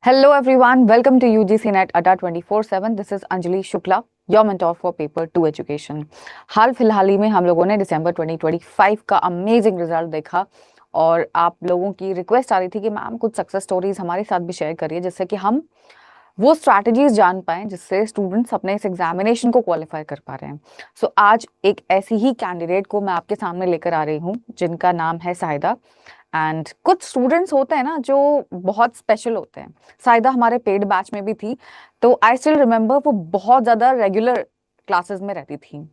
Hello everyone, welcome to UGC Net Adda 24/7. This is Anjali Shukla, your mentor for Paper 2 Education. हाल फिलहाल ही में हम लोगों ने दिसंबर 2025 का अमेजिंग रिजल्ट देखा और आप लोगों की रिक्वेस्ट आ रही थी कि मैम कुछ सक्सेस स्टोरीज हमारे साथ भी शेयर करिए जिससे कि हम वो स्ट्रैटेजीज जान पाएं जिससे स्टूडेंट्स अपने इस एग्जामिनेशन को क्वालिफाई कर पा रहे हैं। आज एक ऐसी ही कैंडिडेट को मैं आपके सामने लेकर आ रही हूँ जिनका नाम है साहिदा। एंड कुछ स्टूडेंट्स होते हैं ना जो बहुत स्पेशल होते हैं। साहिदा हमारे पेड बैच में भी थी, तो आई स्टिल रिमेम्बर वो बहुत ज़्यादा रेगुलर क्लासेस में रहती थी।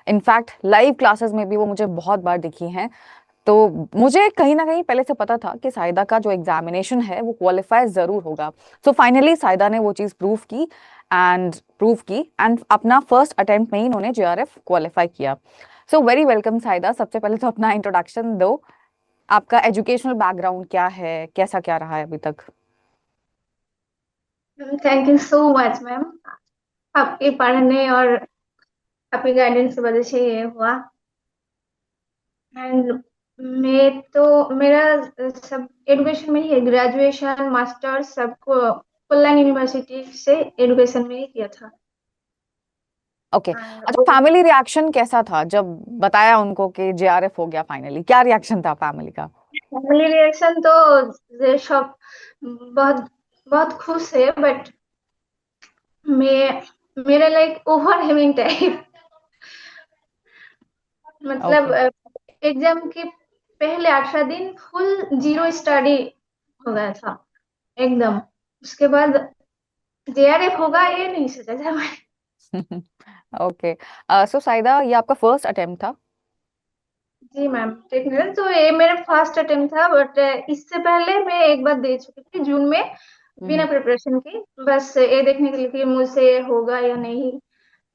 इनफैक्ट लाइव क्लासेस में भी वो मुझे बहुत बार दिखी हैं। तो मुझे कहीं ना कहीं पहले से पता था कि साहिदा का जो एग्जामिनेशन है वो क्वालिफाई ज़रूर होगा। फाइनली साहिदा ने वो चीज़ प्रूव की एंड अपना फर्स्ट अटेम्प्ट में ही इन्होंने जेआरएफ क्वालिफाई किया। Very welcome Sahida. सबसे पहले तो अपना इंट्रोडक्शन दो, आपका एजुकेशनल बैकग्राउंड क्या है, कैसा क्या रहा है अभी तक? Thank you so much ma'am. आपके पढ़ने और आपकी गाइडेंस की वजह से ये हुआ। एंड मैं तो मेरा सब एजुकेशन में ही है, ग्रेजुएशन मास्टर्स सबको कल्याण यूनिवर्सिटी से एजुकेशन में ही किया था। ओके। एंड अच्छा, फैमिली रिएक्शन कैसा था जब बताया उनको कि जेआरएफ हो गया फाइनली? क्या रिएक्शन था फैमिली का? फैमिली रिएक्शन तो ये सब बहुत बहुत खुश है, बट मैं मेरे लाइक ओवर हेविंग टाइप। मतलब ओके। एग्जाम के पहले 18 दिन फुल जीरो स्टडी हो गया था एकदम। उसके बाद जेआरएफ होगा ये नहीं सोचा था मैं। ओके। साइदा, ये आपका फर्स्ट अटेम्प्ट था? जी मैम, टेक्निकल तो ये मेरा फर्स्ट अटेम्प्ट था, बट इससे पहले मैं एक बार दे चुकी थी जून में बिना हम्म। प्रिपरेशन की, बस ये देखने के लिए कि मुझसे होगा या नहीं।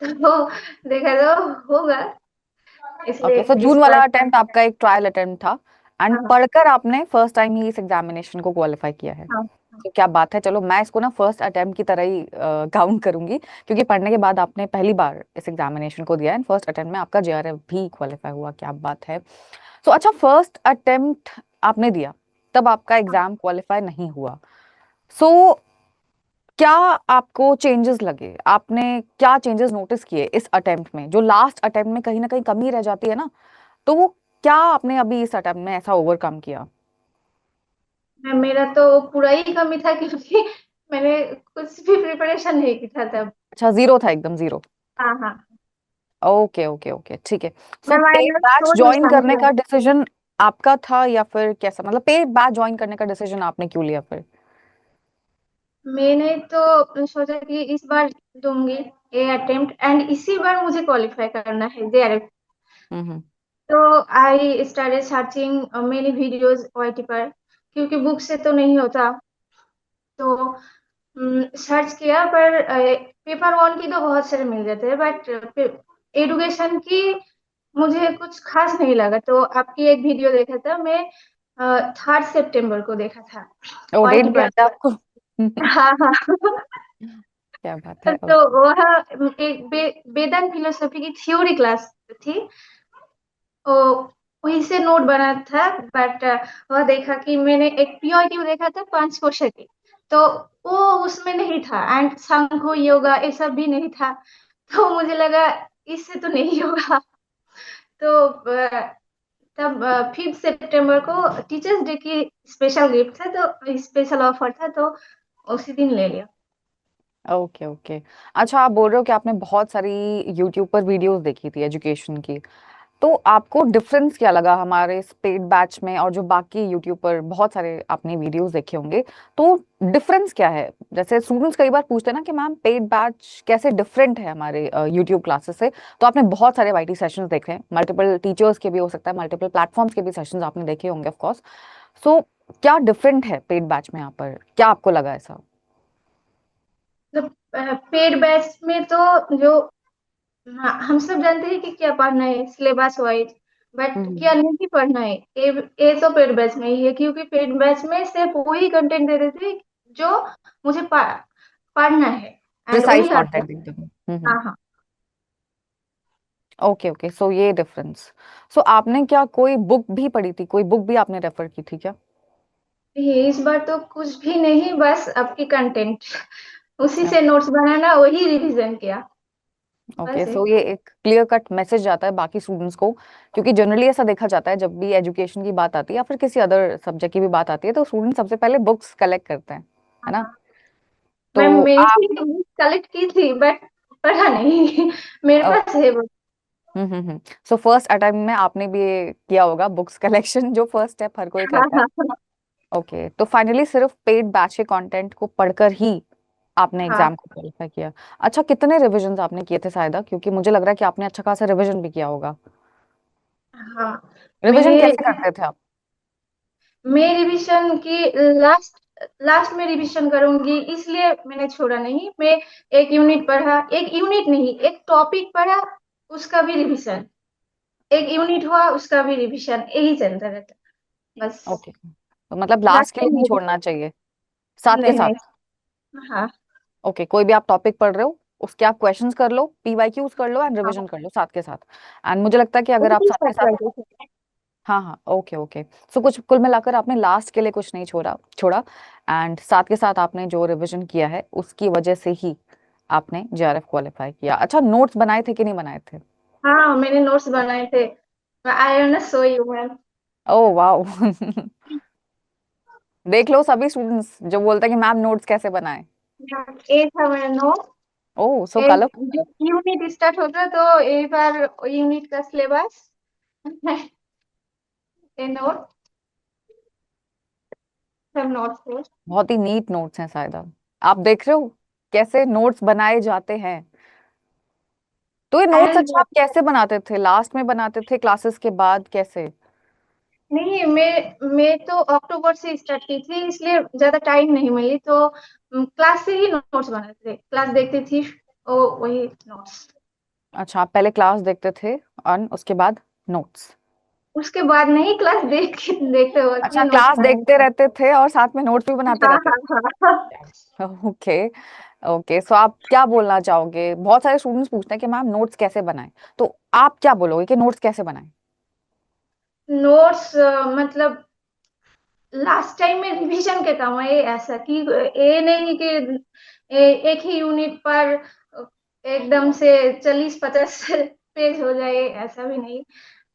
तो देखा तो होगा, ओके, इसलिए सो जून इस वाला बार। अटेम्प्ट आपका एक ट्रायल अटेम्प्ट था एंड हाँ पढ़कर आपने फर्स्ट टाइम ही इस एग्जामिनेशन को क्वालिफाई किया है। हाँ तो क्या बात है, चलो मैं इसको ना फर्स्ट अटेम्प्ट की तरह ही काउंट करूंगी, क्योंकि पढ़ने के बाद आपने पहली बार इस एग्जामिनेशन को दिया एंड फर्स्ट अटेम्प्ट में आपका जेआरएफ भी क्वालिफाई हुआ। क्या बात है। अच्छा, फर्स्ट अटेम्प्ट आपने दिया, तब आपका हाँ। एग्जाम क्वालिफाई नहीं हुआ। सो क्या आपको चेंजेस लगे? आपने क्या चेंजेस नोटिस किए इस अटेम्प्ट में, जो लास्ट अटेम्प्ट में कहीं ना कहीं कमी रह जाती है ना? तो वो क्या आपने अभी इस अटेम्प्ट में ऐसा ओवरकम किया? मैम मेरा तो पूरा ही कमी था, क्योंकि मैंने कुछ भी प्रिपरेशन नहीं किया था तब। अच्छा, जीरो था, एकदम जीरो। हाँ हाँ। ओके ओके ओके, ठीक है। मैं पेड माइनस बैच सोच ज्वाइन विचार करने किया। का डिसीजन आपका था या फिर कैसा? मतलब पेड बैच ज्वाइन करने का डिसीजन आपने क्यों लिया फिर? मैंने तो सोचा कि इस बार दूंगी ये अटेम्प्ट, एंड इसी बार मुझे क्वालिफाई करना है जेआरएफ। हम्म। तो I started searching many videos ओआईटी पर, क्योंकि बुक से तो नहीं होता। तो सर्च किया, पर पेपर वन की तो बहुत सारे मिल जाते हैं, बट एडुकेशन की मुझे कुछ खास नहीं लगा। तो आपकी एक वीडियो देखा था मैं, 3 सितंबर को देखा था ओ, डेट ओआईटी भी पर। आता है आपको? हाँ हाँ। क्या बात है। तो वह एक वेदांत फिलोसफी की थ्योरी क्लास थी। वो वहीं से नोट बना था, बट वह देखा कि मैंने एक पीओक्यू देखा था 5 क्वेश्चन की। तो वो उसमें नहीं था, एंड सांख्य योगा ये सब भी नहीं था। तो मुझे लगा इससे तो नहीं होगा। तो तब 5 सितंबर को टीचर्स डे की स्पेशल गिफ्ट था, तो स्पेशल ऑफर था, तो उसी दिन ले लिया। Okay okay. अच्छा, आप बोल रहे हो कि आपने बहुत सारी यूट्यूब पर वीडियोस देखी थी एजुकेशन की, तो आपको डिफरेंस क्या लगा हमारे इस पेड बैच में और जो बाकी यूट्यूब पर बहुत सारे आपने वीडियोस देखे होंगे? तो डिफरेंस क्या है? जैसे स्टूडेंट्स कई बार पूछते हैं ना कि मैम पेड बैच कैसे डिफरेंट है हमारे यूट्यूब क्लासेस से। तो आपने बहुत सारे वाईटी सेशंस देखे हैं, मल्टीपल टीचर्स के भी हो सकता है, मल्टीपल प्लेटफॉर्म्स के भी सेशंस आपने देखे होंगे ऑफ कोर्स। सो क्या डिफरेंट है पेड बैच में यहाँ पर, क्या आपको लगा ऐसा? मतलब पेड बैच में तो जो, हाँ, हम सब जानते हैं कि क्या पढ़ना है सिलेबस वाइज, बट क्या हम्म। नहीं पढ़ना है ये तो पेड बैच में ही है, क्योंकि पेड बैच में सिर्फ वही कंटेंट दे देते हैं जो मुझे पढ़ना है, एंड प्रिसाइज वही आता कंटेंट है। एकदम। हाँ हाँ। ओके ओके, सो ये डिफरेंस। आपने क्या कोई बुक भी पढ़ी थी, कोई बुक भी आपने रेफर की थी क्या? ये इस बार तो कुछ भी नहीं, बस आपकी कंटेंट उसी से नोट्स बनाना, वही रिवीजन किया, ओके, बस सो एक। ये एक क्लियर कट मैसेज जाता है बाकी स्टूडेंट्स को, क्योंकि जनरली ऐसा देखा जाता है जब भी एजुकेशन की बात आती है या फिर किसी अदर सब्जेक्ट की भी बात आती है तो स्टूडेंट सबसे पहले बुक्स कलेक्ट करते हैं, है ना? हाँ, मैं तो मेरे आप से कलेक्ट की थी बट पढ़ा नहीं मेरे पास है वो। सो फर्स्ट अटेम्प्ट में आपने भी ये किया होगा बुक्स कलेक्शन, जो फर्स्ट स्टेप हर कोई हाँ करता है। हाँ हाँ ओके, तो फाइनली सिर्फ पेड बैच के कंटेंट को पढ़कर ही आपने हाँ एग्जाम को क्वालिफाई किया। अच्छा, कितने रिविजन आपने किए थे सायदा, क्योंकि मुझे लग रहा है कि आपने अच्छा खासा रिविजन भी किया होगा। हाँ। रिविजन मैंने कैसे करते थे आप? मैं रिवीजन की लास्ट लास्ट में रिवीजन करूंगी, इसलिए मैंने छोड़ा नहीं। मैं एक यूनिट पढ़ा, एक यूनिट नहीं, एक टॉपिक पढ़ा, उसका भी रिवीजन, एक यूनिट हुआ उसका भी रिवीजन, यही चलता रहता बस। ओके, तो मतलब लास्ट लास्ट के लिए नहीं में छोड़ना चाहिए, साथ के नहीं साथ। नहीं। हाँ ओके, कोई भी आप टॉपिक पढ़ रहे हो उसके आप क्वेश्चंस कर लो, पीवाईक्यूज कर लो एंड हाँ, रिवीजन कर लो साथ के साथ। एंड मुझे लगता है कि अगर आप वही साथ सब के साथ, करते थे। हाँ हाँ, ओके ओके, सो कुछ कुल मिलाकर आपने लास्ट के लिए कुछ नहीं छोड़ा छोड़ा, एंड साथ के साथ आपने जो रिवीजन किया है उसकी वजह से ही आपने जेआरएफ क्वालिफाई किया। अच्छा, नोट्स बनाए थे कि नहीं बनाए थे? हाँ, मैंने नोट्स बनाए थे। I am so you ma'am. Oh wow देख लो सभी स्टूडेंट्स जो बोलते हैं कि मैम नोट्स कैसे बनाए। ये था मेरा नोट। ओह सो जब कलरफुल। यूनिट स्टार्ट होता तो एक बार यूनिट का सिलेबस, ये नोट, सब नोट्स थे। बहुत ही नीट नोट्स हैं शायद। आप देख रहे हो कैसे नोट्स बनाए जाते हैं। तो ये नोट्स एंड अच्छा आप कैसे बनाते थे, लास्ट में बनाते थे क्लासेस के बाद कैसे? नहीं, मैं तो अक्टूबर से स्टार्ट की थी, इसलिए ज्यादा टाइम नहीं मिली, तो क्लास से ही नोट्स बनाते थे, क्लास देखती थी, ओ वही नोट्स। अच्छा, आप पहले क्लास देखते थे और उसके बाद नोट्स? उसके बाद नहीं, क्लास देखते वक्त ही अच्छा, नोट्स क्लास बनाए। देखते रहते थे और साथ में नोट्स भी बनाते हाँ रहते हाँ हाँ। थे। ओके ओके, सो आप क्या बोलना चाहोगे? बहुत सारे स्टूडेंट्स पूछते हैं कि मैम नोट्स कैसे बनाएं, तो आप क्या बोलोगे कि नोट्स कैसे बनाएं? नोट्स मतलब लास्ट टाइम में रिवीजन के काम है, ऐसा कि ये नहीं कि एक ही यूनिट पर एकदम से 40-50 पेज हो जाए, ऐसा भी नहीं।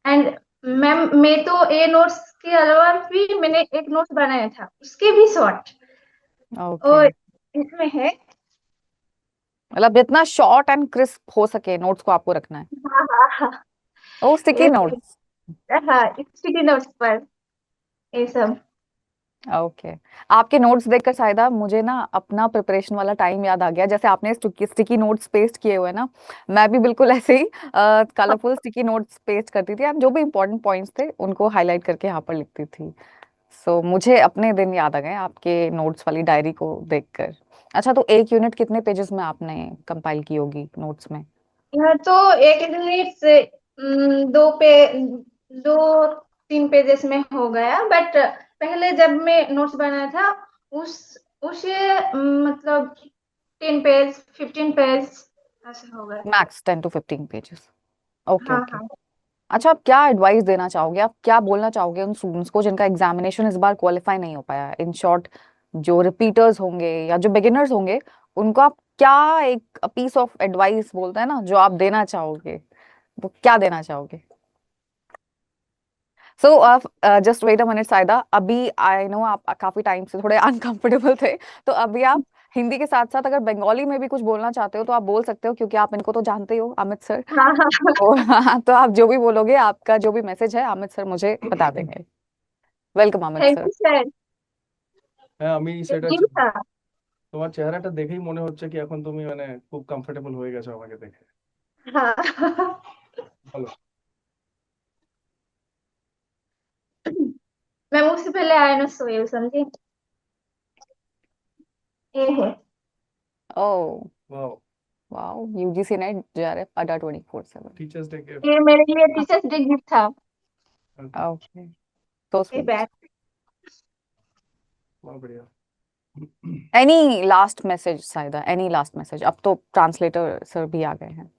एंड मैम, मैं तो ए नोट्स के अलावा भी मैंने एक नोट्स बनाया था, उसके भी शॉर्ट ओके, और इसमें है। मतलब जितना शॉर्ट एंड क्रिस्प हो सके नोट्स को आपको रखना है। हाँ हाँ हाँ। ओ स्टिकी ये नोट्स। हाँ, स्टिकी नोट्स पर ये सब। ओके, आपके नोट्स देखकर शायद मुझे ना अपना प्रिपरेशन वाला टाइम याद आ गया, जैसे आपने स्टिकी नोट्स पेस्ट किए हुए ना, मैं भी बिल्कुल ऐसे ही कलरफुल स्टिकी नोट्स पेस्ट करती थी एंड जो भी इंपॉर्टेंट पॉइंट्स थे उनको हाईलाइट करके यहाँ पर लिखती थी। सो मुझे अपने दिन याद आ गए आपके नोट्स वाली डायरी को देखकर। अच्छा, तो एक यूनिट कितने पेजेस में आपने कंपाइल की होगी नोट्स में? यह तो एक यूनिट से दो 3 पेजेस में हो गया, बट पहले जब मैं नोट्स बनाया था, उस उसे मतलब 10 पेज 15 पेज ऐसे हो गया। Max 10 to 15 pages. ओके हाँ ओके। हाँ। अच्छा, आप क्या एडवाइस देना चाहोगे, आप क्या बोलना चाहोगे उन स्टूडेंट्स को जिनका एग्जामिनेशन इस बार क्वालिफाई नहीं हो पाया? इन शॉर्ट, जो रिपीटर्स होंगे या जो बिगिनर्स होंगे, उनको आप क्या एक पीस ऑफ एडवाइस बोलते हैं ना जो आप देना चाहोगे, वो क्या देना चाहोगे? So just wait a minute Saida, अभी आई नो आप काफी टाइम से थोड़े अनकंफर्टेबल थे, तो अभी आप हिंदी के साथ साथ अगर बंगाली में भी कुछ बोलना चाहते हो तो आप बोल सकते हो, क्योंकि आप इनको तो जानते ही हो, अमित सर। हाँ हाँ हाँ। तो तो आप जो भी बोलोगे, आपका जो भी मैसेज है अमित सर मुझे बता देंगे। Welcome Amit thank sir. You sir. হ্যাঁ, আমি সেটা जी सर। তোমার চেহারাটা দেখেই মনে হচ্ছে কি এখন তুমি মানে খুব কমফোর্টেবল হয়ে গেছো আমাকে দেখে। हाँ। বলো। मैं उससे पहले आया ना सोएल समझी, ये है। Oh wow. Wow, UGC net JRF अड्डा 24/7। Teachers day gift. ये मेरे लिए टीचर्स डे गिफ्ट था। ओके, सो ये स्वीट। बैग। बहुत बढ़िया। Any last message Saida, any last message? अब तो ट्रांसलेटर सर भी आ गए हैं।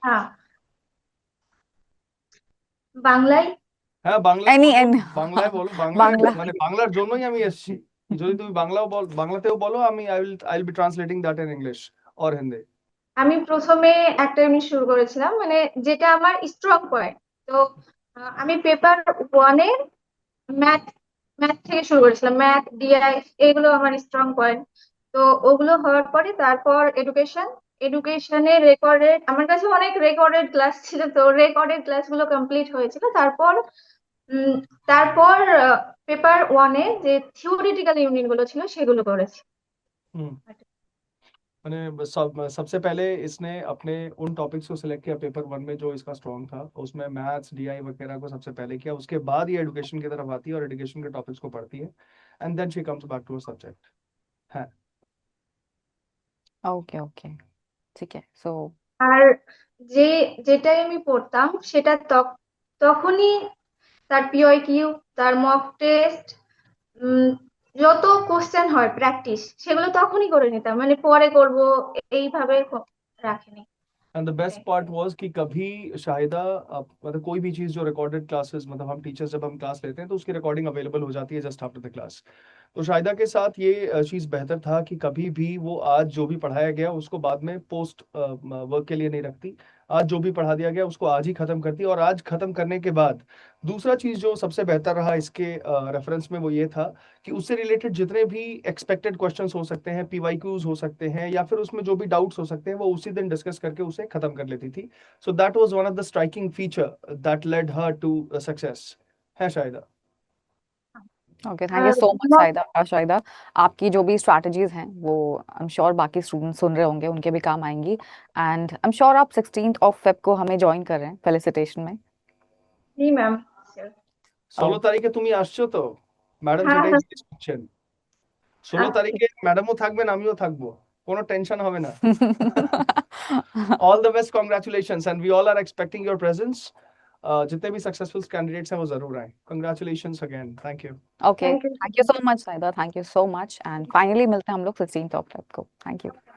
हाँ, बांग्लाई। হ্যাঁ বাংলায় Any বলো, any বাংলায় বলো, বাংলায় বাংলা মানে বাংলার জন্যই আমি এসেছি। যদি তুমি বাংলাতেও বলো, আমি I will be translating that in English or Hindi. আমি প্রথমে একটা ইউনিট শুরু করেছিলাম, মানে যেটা আমার স্ট্রং পয়েন্ট। তো আমি পেপার ওয়ানে ম্যাথ ম্যাথ থেকে শুরু করেছিলাম, ম্যাথ ডিআই এগুলো আমার স্ট্রং পয়েন্ট। তো ওগুলো হওয়ার পরে তারপর এডুকেশনে রেকর্ডেড, আমার কাছে অনেক রেকর্ডেড ক্লাস ছিল, তো রেকর্ডেড ক্লাসগুলো কমপ্লিট হয়েছিল। তারপর উম, তারপর পেপার ওয়ানে যে থিওরিটিক্যাল ইউনিট গুলো ছিল সেগুলো করেছি। हम्म मैंने सबसे पहले इसने अपने उन टॉपिक्स को सिलेक्ट किया पेपर वन में जो इसका स्ट्रॉन्ग था, उसमें मैथ्स डीआई वगैरह को सबसे पहले किया। उसके बाद ये एजुकेशन की तरफ आती है और एजुकेशन के टॉपिक्स को पढ़ती है, and then she comes back to subject है। ওকে ওকে ঠিক আছে সো আর যেটাই আমি পড়তাম সেটা তখনই তার পিওয়াই কিউ, তার মক টেস্ট, যত কোশ্চেন হয় প্র্যাকটিস সেগুলো তখনই করে নিতাম, মানে পরে করব এইভাবে রাখিনি। And the best part was कि कभी शाहिदा मतलब कोई भी चीज जो रिकॉर्डेड क्लासेस, मतलब हम टीचर्स जब हम क्लास लेते हैं तो उसकी रिकॉर्डिंग अवेलेबल हो जाती है जस्ट आफ्टर द क्लास। तो शाहिदा के साथ ये चीज बेहतर था कि कभी भी वो आज जो भी पढ़ाया गया उसको बाद में पोस्ट वर्क के लिए नहीं रखती। आज जो भी पढ़ा दिया गया उसको आज ही खत्म करती, और आज खत्म करने के बाद दूसरा चीज जो सबसे बेहतर रहा इसके रेफरेंस में वो ये था कि उससे रिलेटेड जितने भी एक्सपेक्टेड क्वेश्चंस हो सकते हैं, पीवाईक्यूज हो सकते हैं, या फिर उसमें जो भी डाउट्स हो सकते हैं, वो उसी दिन डिस्कस करके उसे खत्म कर लेती थी। So that was one of the striking feature that led her to success है Shahida. Okay thank you so much Shahida आपकी जो भी स्ट्रैटेजीज हैं वो आई एम श्योर बाकी स्टूडेंट्स सुन रहे होंगे, उनके भी काम आएंगी। एंड आई एम श्योर आप 16th ऑफ फेब को हमें ज्वाइन कर रहे हैं फेलिसिटेशन में। জি ম্যাম। 16 তারিখে তুমি আসছো তো? ম্যাডাম সেটাই জিজ্ঞেস করছেন। 16 তারিখে ম্যাডামও থাকবেন, আমিও থাকবো, কোনো টেনশন হবে না। All the best, congratulations, and we all are expecting your presence. जितने भी सक्सेसफुल कैंडिडेट्स हैं वो जरूर आए। Congratulations again, thank you. Okay thank you so much Shahida, thank you so much. And finally मिलते हैं हम लोग 16th ऑफ फेब को। Thank you.